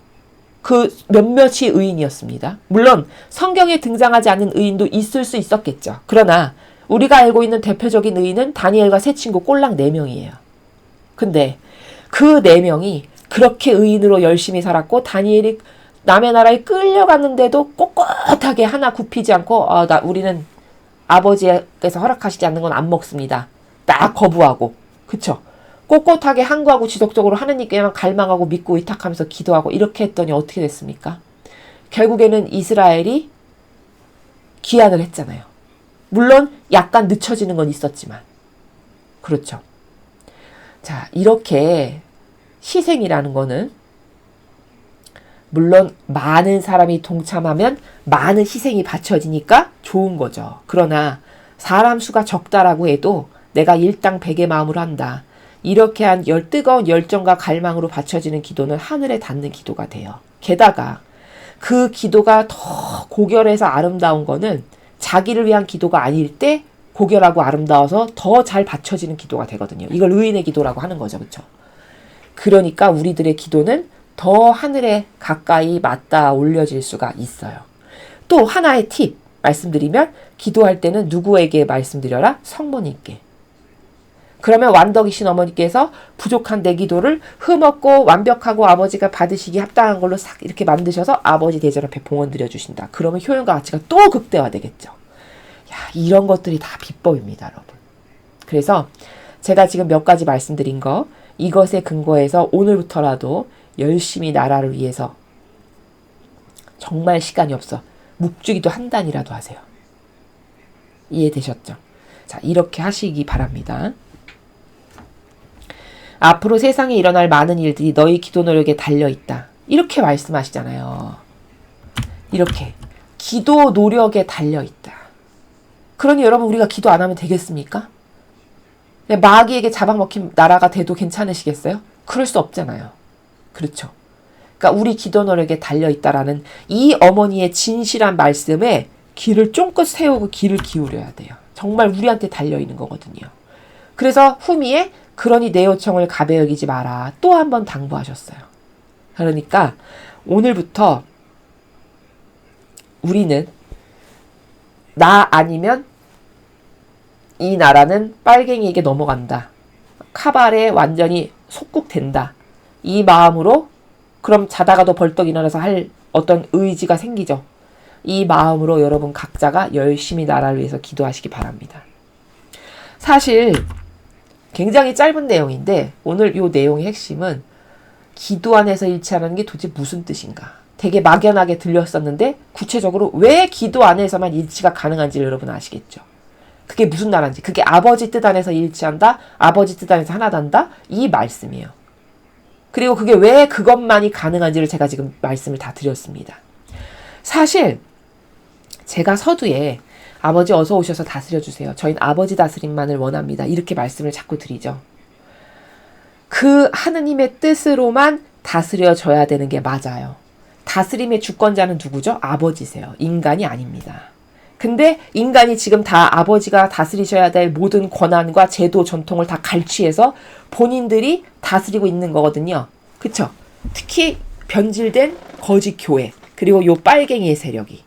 그 몇몇이 의인이었습니다. 물론 성경에 등장하지 않는 의인도 있을 수 있었겠죠. 그러나 우리가 알고 있는 대표적인 의인은 다니엘과 세 친구 꼴랑 4명이에요. 근데 그 4명이 그렇게 의인으로 열심히 살았고 다니엘이 남의 나라에 끌려갔는데도 꼿꼿하게 하나 굽히지 않고 우리는 아버지께서 허락하시지 않는 건 안 먹습니다. 딱 거부하고. 그쵸? 꼿꼿하게 항구하고 지속적으로 하느님께만 갈망하고 믿고 의탁하면서 기도하고 이렇게 했더니 어떻게 됐습니까? 결국에는 이스라엘이 기한을 했잖아요. 물론 약간 늦춰지는 건 있었지만. 그렇죠. 자, 이렇게 희생이라는 거는 물론 많은 사람이 동참하면 많은 희생이 바쳐지니까 좋은 거죠. 그러나 사람 수가 적다라고 해도 내가 일당 백의 마음으로 한다. 이렇게 한 뜨거운 열정과 갈망으로 바쳐지는 기도는 하늘에 닿는 기도가 돼요. 게다가 그 기도가 더 고결해서 아름다운 거는 자기를 위한 기도가 아닐 때 고결하고 아름다워서 더 잘 바쳐지는 기도가 되거든요. 이걸 의인의 기도라고 하는 거죠. 그렇죠? 그러니까 우리들의 기도는 더 하늘에 가까이 맞닿아 올려질 수가 있어요. 또 하나의 팁 말씀드리면 기도할 때는 누구에게 말씀드려라? 성모님께. 그러면 완덕이신 어머니께서 부족한 내 기도를 흠없고 완벽하고 아버지가 받으시기 합당한 걸로 싹 이렇게 만드셔서 아버지 대전 앞에 봉헌 드려주신다. 그러면 효용과 가치가 또 극대화되겠죠. 야, 이런 것들이 다 비법입니다, 여러분. 그래서 제가 지금 몇 가지 말씀드린 거 이것에 근거해서 오늘부터라도 열심히 나라를 위해서 정말 시간이 없어 묵주기도 한 단이라도 하세요. 이해되셨죠? 자, 이렇게 하시기 바랍니다. 앞으로 세상에 일어날 많은 일들이 너희 기도 노력에 달려있다. 이렇게 말씀하시잖아요. 이렇게 기도 노력에 달려있다. 그러니 여러분 우리가 기도 안 하면 되겠습니까? 마귀에게 잡아먹힌 나라가 돼도 괜찮으시겠어요? 그럴 수 없잖아요. 그렇죠. 그러니까 우리 기도 노력에 달려있다라는 이 어머니의 진실한 말씀에 귀를 쫑긋 세우고 귀를 기울여야 돼요. 정말 우리한테 달려있는 거거든요. 그래서 후미에 그러니 내 요청을 가벼이 여기지 마라. 또 한 번 당부하셨어요. 그러니까 오늘부터 우리는 나 아니면 이 나라는 빨갱이에게 넘어간다. 카발에 완전히 속국된다. 이 마음으로 그럼 자다가도 벌떡 일어나서 할 어떤 의지가 생기죠. 이 마음으로 여러분 각자가 열심히 나라를 위해서 기도하시기 바랍니다. 사실 굉장히 짧은 내용인데 오늘 이 내용의 핵심은 기도 안에서 일치하는 게 도대체 무슨 뜻인가. 되게 막연하게 들렸었는데 구체적으로 왜 기도 안에서만 일치가 가능한지를 여러분 아시겠죠. 그게 무슨 나라인지. 그게 아버지 뜻 안에서 일치한다. 아버지 뜻 안에서 하나단다. 이 말씀이에요. 그리고 그게 왜 그것만이 가능한지를 제가 지금 말씀을 다 드렸습니다. 사실 제가 서두에 아버지 어서 오셔서 다스려주세요. 저희는 아버지 다스림만을 원합니다. 이렇게 말씀을 자꾸 드리죠. 그 하느님의 뜻으로만 다스려져야 되는 게 맞아요. 다스림의 주권자는 누구죠? 아버지세요. 인간이 아닙니다. 근데 인간이 지금 다 아버지가 다스리셔야 될 모든 권한과 제도, 전통을 다 갈취해서 본인들이 다스리고 있는 거거든요. 그쵸? 특히 변질된 거짓 교회, 그리고 요 빨갱이의 세력이.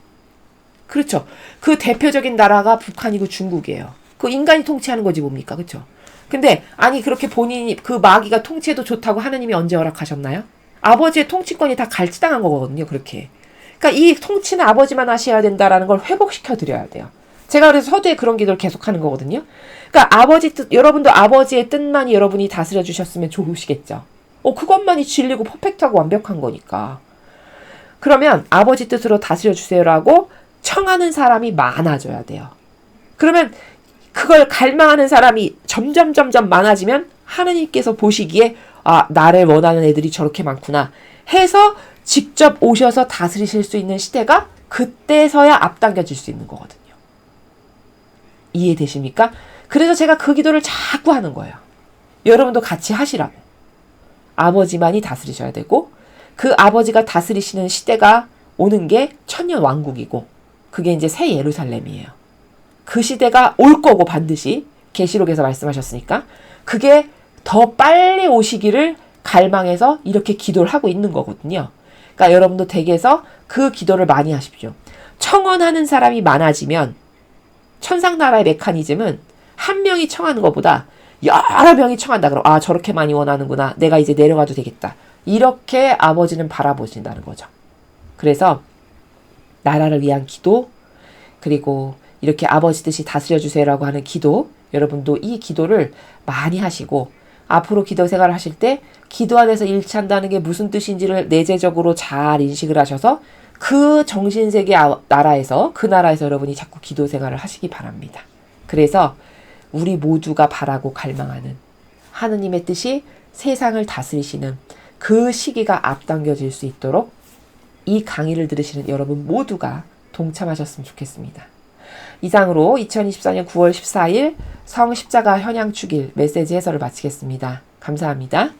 그렇죠. 그 대표적인 나라가 북한이고 중국이에요. 그 인간이 통치하는 거지 뭡니까? 그렇죠. 근데 아니 그렇게 본인이 그 마귀가 통치해도 좋다고 하느님이 언제 허락하셨나요? 아버지의 통치권이 다 갈취당한 거거든요. 그렇게. 그러니까 이 통치는 아버지만 하셔야 된다라는 걸 회복시켜 드려야 돼요. 제가 그래서 서두에 그런 기도를 계속하는 거거든요. 그러니까 아버지 뜻, 여러분도 아버지의 뜻만이 여러분이 다스려 주셨으면 좋으시겠죠. 그것만이 진리고 퍼펙트하고 완벽한 거니까. 그러면 아버지 뜻으로 다스려 주세요라고 청하는 사람이 많아져야 돼요. 그러면 그걸 갈망하는 사람이 점점 많아지면 하느님께서 보시기에 나를 원하는 애들이 저렇게 많구나 해서 직접 오셔서 다스리실 수 있는 시대가 그때서야 앞당겨질 수 있는 거거든요. 이해되십니까? 그래서 제가 그 기도를 자꾸 하는 거예요. 여러분도 같이 하시라고. 아버지만이 다스리셔야 되고 그 아버지가 다스리시는 시대가 오는 게 천년 왕국이고 그게 이제 새 예루살렘이에요. 그 시대가 올 거고 반드시 계시록에서 말씀하셨으니까 그게 더 빨리 오시기를 갈망해서 이렇게 기도를 하고 있는 거거든요. 그러니까 여러분도 댁에서 그 기도를 많이 하십시오. 청원하는 사람이 많아지면 천상나라의 메커니즘은 한 명이 청하는 것보다 여러 명이 청한다. 그럼 아 저렇게 많이 원하는구나. 내가 이제 내려가도 되겠다. 이렇게 아버지는 바라보신다는 거죠. 그래서 나라를 위한 기도 그리고 이렇게 아버지 뜻이 다스려주세요라고 하는 기도 여러분도 이 기도를 많이 하시고 앞으로 기도 생활을 하실 때 기도 안에서 일치한다는 게 무슨 뜻인지를 내재적으로 잘 인식을 하셔서 그 정신세계 나라에서 그 나라에서 여러분이 자꾸 기도 생활을 하시기 바랍니다. 그래서 우리 모두가 바라고 갈망하는 하느님의 뜻이 세상을 다스리시는 그 시기가 앞당겨질 수 있도록 이 강의를 들으시는 여러분 모두가 동참하셨으면 좋겠습니다. 이상으로 2024년 9월 14일 성십자가 현양축일 메시지 해설을 마치겠습니다. 감사합니다.